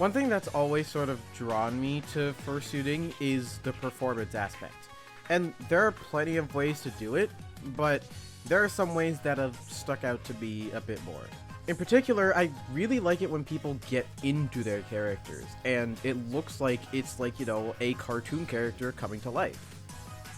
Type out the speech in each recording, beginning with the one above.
One thing that's always sort of drawn me to fursuiting is the performance aspect. And there are plenty of ways to do it, but there are some ways that have stuck out to me a bit more. In particular, I really like it when people get into their characters, and it looks like it's like, a cartoon character coming to life.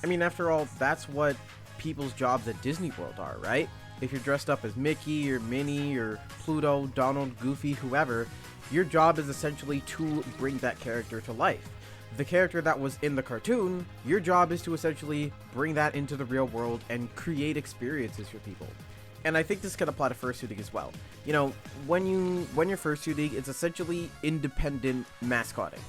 I mean, after all, that's what people's jobs at Disney World are, right? If you're dressed up as Mickey or Minnie or Pluto, Donald, Goofy, whoever, your job is essentially to bring that character to life. The character that was in the cartoon, your job is to essentially bring that into the real world and create experiences for people. And I think this can apply to fursuiting as well. When you're fursuiting, it's essentially independent mascotting.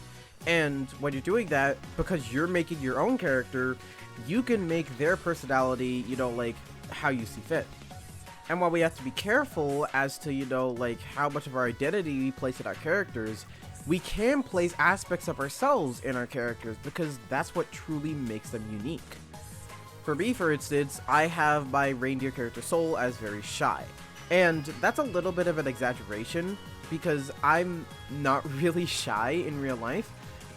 And when you're doing that, because you're making your own character, you can make their personality, like how you see fit. And while we have to be careful as to, how much of our identity we place in our characters, we can place aspects of ourselves in our characters because that's what truly makes them unique. For me, for instance, I have my reindeer character Soul as very shy. And that's a little bit of an exaggeration because I'm not really shy in real life.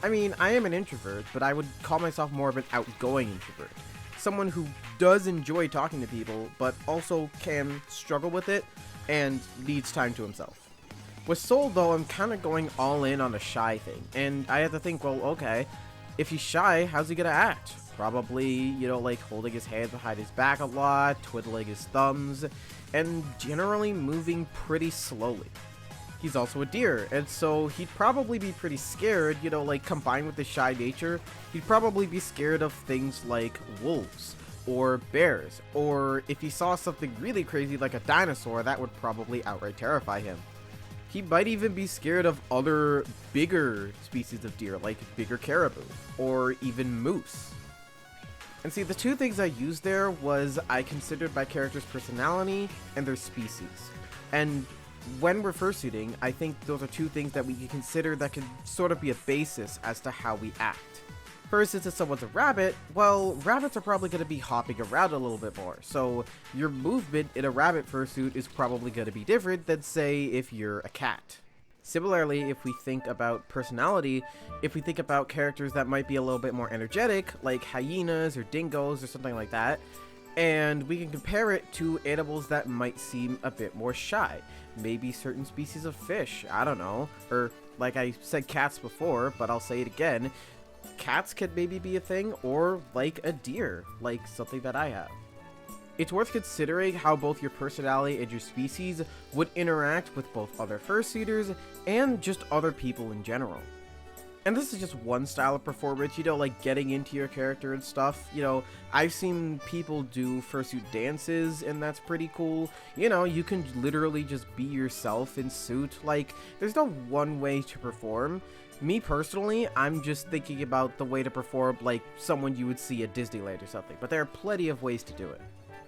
I mean, I am an introvert, but I would call myself more of an outgoing introvert. Someone who does enjoy talking to people, but also can struggle with it and needs time to himself. With Soul, though, I'm kind of going all in on the shy thing, and I have to think, well, okay, if he's shy, how's he gonna act? Probably, holding his hands behind his back a lot, twiddling his thumbs, and generally moving pretty slowly. He's also a deer, and so he'd probably be pretty scared, combined with his shy nature, he'd probably be scared of things like wolves, or bears, or if he saw something really crazy like a dinosaur, that would probably outright terrify him. He might even be scared of other bigger species of deer, like bigger caribou, or even moose. And see, the two things I used there was I considered my character's personality and their species. And when we're fursuiting, I think those are two things that we can consider that can sort of be a basis as to how we act. For instance, if someone's a rabbit, well, rabbits are probably going to be hopping around a little bit more, so your movement in a rabbit fursuit is probably going to be different than, say, if you're a cat. Similarly, if we think about personality, if we think about characters that might be a little bit more energetic, like hyenas or dingoes or something like that, and we can compare it to animals that might seem a bit more shy. Maybe certain species of fish, I don't know, or like I said cats before, but I'll say it again, cats could maybe be a thing, or like a deer, like something that I have. It's worth considering how both your personality and your species would interact with both other fursuiters and just other people in general. And this is just one style of performance, like getting into your character and stuff. I've seen people do fursuit dances, and that's pretty cool. You can literally just be yourself in suit. Like, there's no one way to perform. Me personally, I'm just thinking about the way to perform like someone you would see at Disneyland or something, but there are plenty of ways to do it.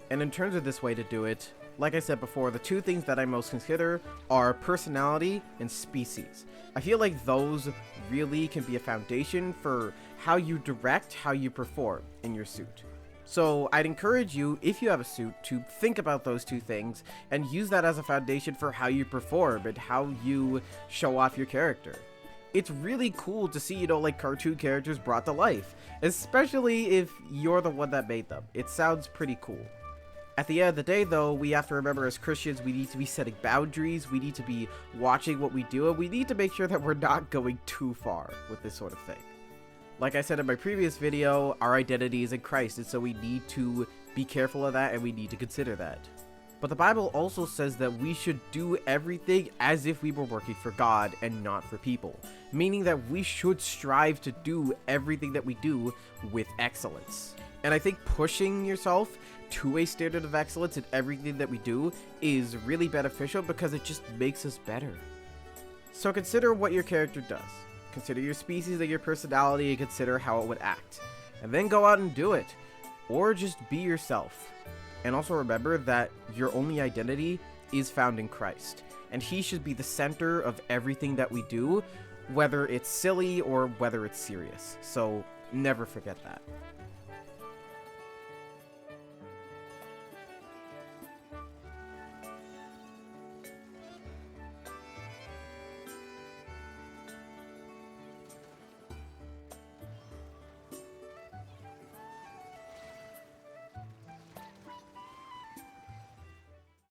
And in terms of this way to do it, like I said before, the two things that I most consider are personality and species. I feel like those really can be a foundation for how you direct how you perform in your suit. So I'd encourage you, if you have a suit, to think about those two things and use that as a foundation for how you perform and how you show off your character. It's really cool to see, cartoon characters brought to life, especially if you're the one that made them. It sounds pretty cool. At the end of the day, though, we have to remember as Christians, we need to be setting boundaries, we need to be watching what we do, and we need to make sure that we're not going too far with this sort of thing. Like I said in my previous video, our identity is in Christ, and so we need to be careful of that, and we need to consider that. But the Bible also says that we should do everything as if we were working for God and not for people, meaning that we should strive to do everything that we do with excellence. And I think pushing yourself to a standard of excellence in everything that we do is really beneficial because it just makes us better. So consider what your character does. Consider your species and your personality and consider how it would act. And then go out and do it. Or just be yourself. And also remember that your only identity is found in Christ. And He should be the center of everything that we do, whether it's silly or whether it's serious. So never forget that.